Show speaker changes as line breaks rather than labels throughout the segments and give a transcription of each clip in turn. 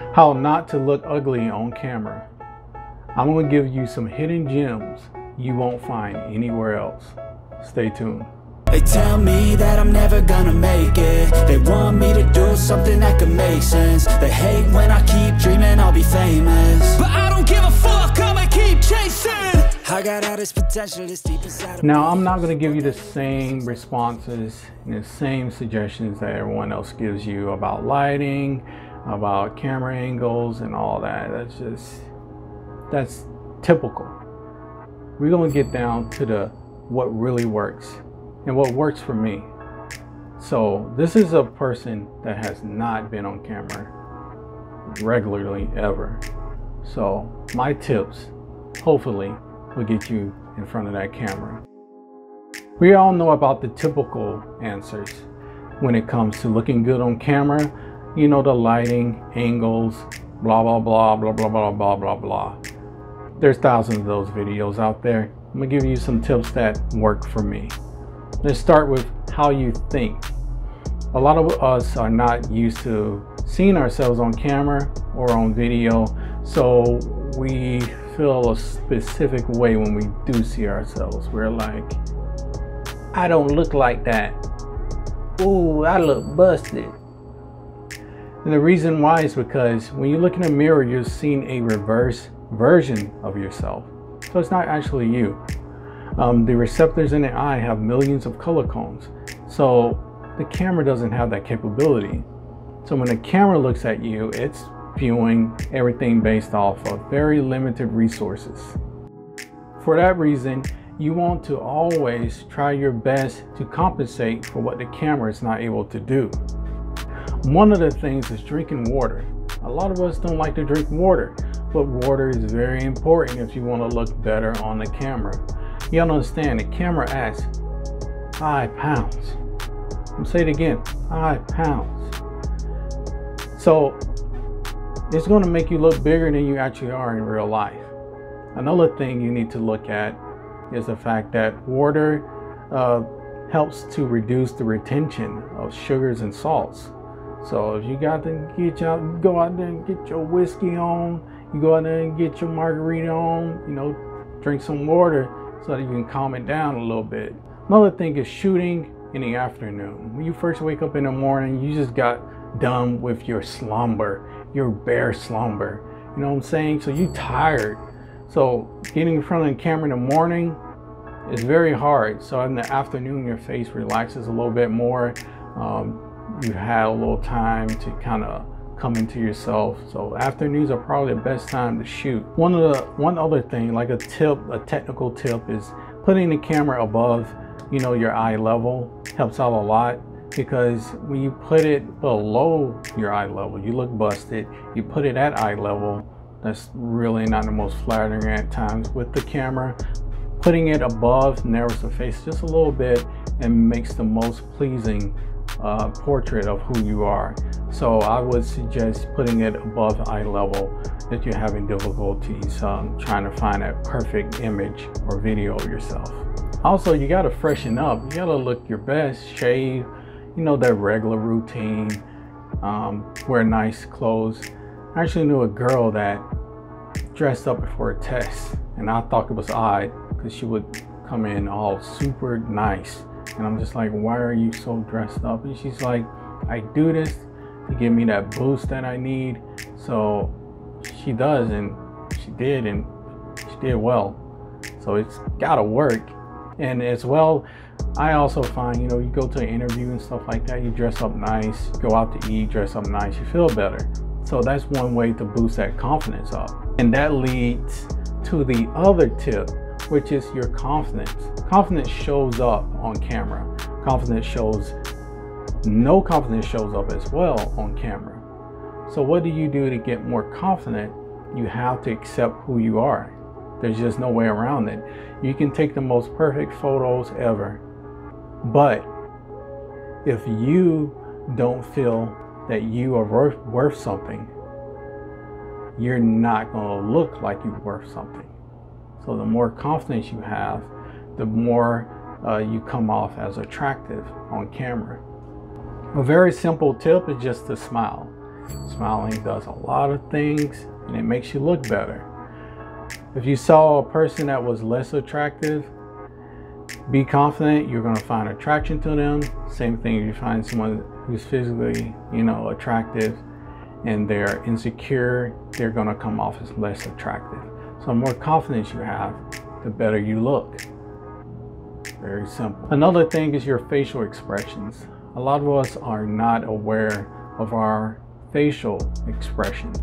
How not to look ugly on camera. I'm going to give you some hidden gems you won't find anywhere else. Stay tuned.
They tell me that I'm never gonna make it. They want me to do something that could make sense. They hate when I keep dreaming I'll be famous, but I don't give a fuck, I'ma keep chasing. I got all this potential, it's deep inside of me.
Now, I'm not going to give you the same responses and the same suggestions that everyone else gives you about lighting, about camera angles and all that. That's typical. We're going to get down to what really works and what works for me. So this is a person that has not been on camera regularly ever. So my tips hopefully will get you in front of that camera. We all know about the typical answers when it comes to looking good on camera. You know, the lighting, angles, blah, blah, blah, blah, blah, blah, blah, blah, blah. There's thousands of those videos out there. I'm gonna give you some tips that work for me. Let's start with how you think. A lot of us are not used to seeing ourselves on camera or on video, so we feel a specific way when we do see ourselves. We're like, I don't look like that. Ooh, I look busted. And the reason why is because when you look in a mirror, you're seeing a reverse version of yourself. So it's not actually you. The receptors in the eye have millions of color cones. So the camera doesn't have that capability. So when the camera looks at you, it's viewing everything based off of very limited resources. For that reason, you want to always try your best to compensate for what the camera is not able to do. One of the things is drinking water. A lot of us don't like to drink water, but water is very important if you want to look better on the camera. You gotta understand, the camera adds 5 pounds. I'm saying it again, 5 pounds. So it's going to make you look bigger than you actually are in real life. Another thing you need to look at is the fact that water helps to reduce the retention of sugars and salts. So if you got to go out there and get your whiskey on, you go out there and get your margarita on, you know, drink some water so that you can calm it down a little bit. Another thing is shooting in the afternoon. When you first wake up in the morning, you just got done with your slumber, your bare slumber. You know what I'm saying? So you tired. So getting in front of the camera in the morning is very hard. So in the afternoon, your face relaxes a little bit more. You had a little time to kind of come into yourself. So afternoons are probably the best time to shoot. One other thing, like a technical tip, is putting the camera above, you know, your eye level helps out a lot, because when you put it below your eye level, you look busted. You put it at eye level, that's really not the most flattering at times with the camera. Putting it above narrows the face just a little bit and makes the most pleasing portrait of who you are. So I would suggest putting it above eye level if you're having difficulties trying to find that perfect image or video of yourself. Also, you got to freshen up. You got to look your best, shave, you know, that regular routine, wear nice clothes. I actually knew a girl that dressed up before a test, and I thought it was odd because she would come in all super nice. And I'm just like, why are you so dressed up? And she's like, I do this to give me that boost that I need. So she does, and she did well. So it's gotta work. And as well, I also find, you know, you go to an interview and stuff like that, you dress up nice, go out to eat, dress up nice, you feel better. So that's one way to boost that confidence up. And that leads to the other tip, which is your confidence. Confidence shows up on camera. No confidence shows up as well on camera. So what do you do to get more confident? You have to accept who you are. There's just no way around it. You can take the most perfect photos ever, but if you don't feel that you are worth something, you're not going to look like you're worth something. So the more confidence you have, the more you come off as attractive on camera. A very simple tip is just to smile. Smiling does a lot of things, and it makes you look better. If you saw a person that was less attractive, be confident you're going to find attraction to them. Same thing if you find someone who's physically, attractive and they're insecure, they're going to come off as less attractive. So the more confidence you have, the better you look. Very simple. Another thing is your facial expressions. A lot of us are not aware of our facial expressions.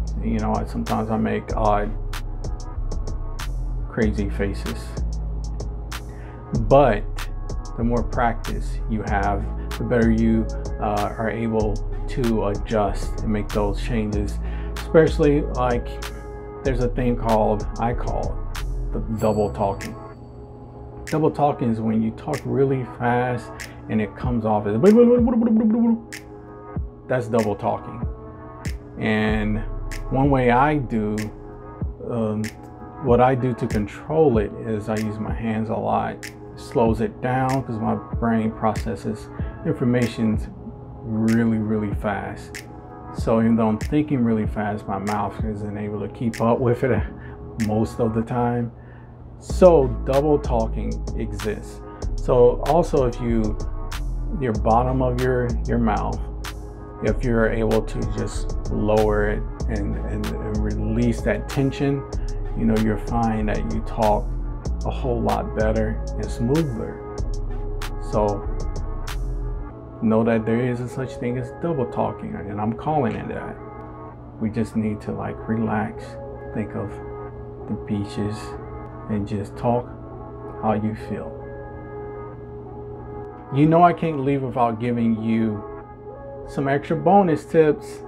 Sometimes I make odd, crazy faces. But the more practice you have, the better you are able to adjust and make those changes. Especially like there's a thing I call the double talking. Double talking is when you talk really fast and it comes off as that's double talking. And one way I do what I do to control it is I use my hands a lot. It slows it down because my brain processes information really, really fast. So even though I'm thinking really fast, my mouth isn't able to keep up with it most of the time. So double talking exists. So also if your bottom of your mouth, if you're able to just lower it and release that tension, you'll find that you talk a whole lot better and smoother. So know that there is a such thing as double talking, and I'm calling it that. We just need to relax, think of the beaches, and just talk how you feel. I can't leave without giving you some extra bonus tips.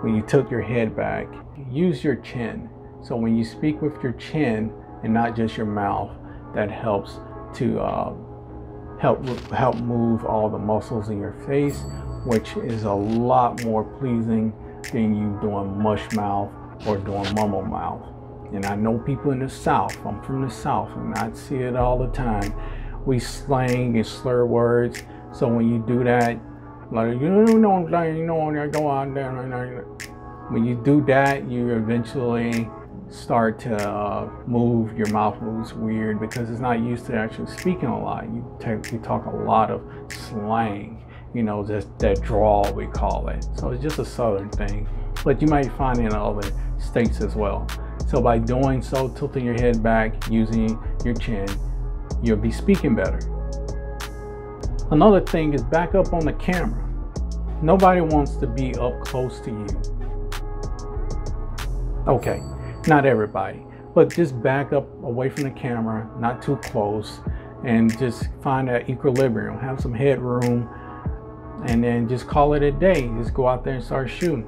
When you tilt your head back, use your chin. So when you speak with your chin and not just your mouth, that helps to help move all the muscles in your face, which is a lot more pleasing than you doing mush mouth or doing mumble mouth. And I know people in the South, I'm from the South, and I see it all the time. We slang and slur words. So when you do that, when you do that, you eventually start to your mouth moves weird because it's not used to actually speaking a lot. You talk a lot of slang, just that drawl we call it. So it's just a Southern thing, but you might find it in other states as well. So by doing so, tilting your head back, using your chin, you'll be speaking better. Another thing is back up on the camera. Nobody wants to be up close to you. Okay, not everybody, but just back up away from the camera, not too close, and just find that equilibrium, have some headroom, and then just call it a day. Just go out there and start shooting.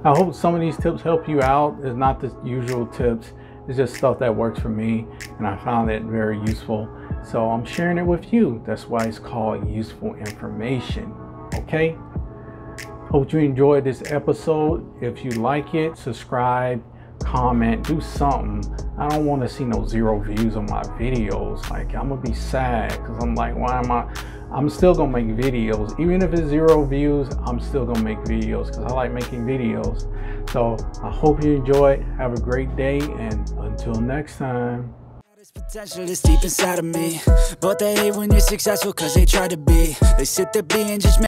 I hope some of these tips help you out. It's not the usual tips, it's just stuff that works for me, and I found it very useful. So I'm sharing it with you. That's why it's called useful information. Okay? Hope you enjoyed this episode. If you like it, subscribe, comment, do something. I don't want to see no 0 views on my videos. I'm gonna be sad because I'm I'm still gonna make videos. Even if it's 0 views, I'm still gonna make videos because I like making videos. So I hope you enjoy it. Have a great day, and until next time.
This potential is deep inside of me, but they hate when you're successful cause they try to be. They sit there being just